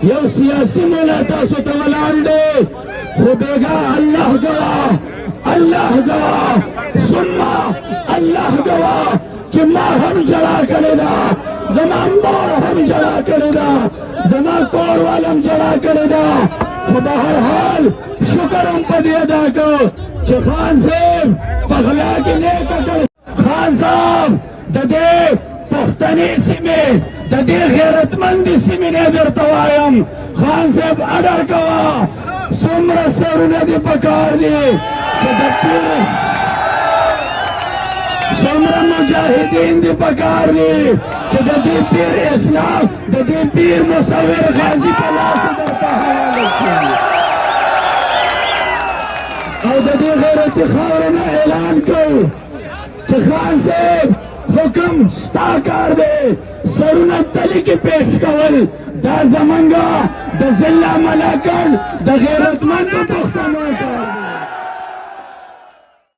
یو سیاسی مولا تاسو ته ولاړ دی خو بیګا الله ګواه الله ګواه ثم الله ګواه چې ما هم جړا کړې ده زما مور هم جړا کړې ده زما کور وال هم جړا کړې ده خو به هر حال شکر هم په دې ادا کړ چې خان صاحب په غلا کې نیکه کړ خان صاحب د دې پښتنې سیمې د دې غیرتمندې سیمې نه درته وایم خان صاحب اډر کوه څومره سرونه دې پکار دي چې د پیر څومره مجاهدین دې پکار دي چې د دې پیر اسلام د دې پیر مصور غازي په لاس درته حواله کړي او د دې غیرتي خاورې نه اعلان کوو چې خان صاحب حکم ستا کار دی سرونه تلې کې پیش کول دا زمونږ د ضلع ملاکنډ د غیرتمندو پښتنو کار دی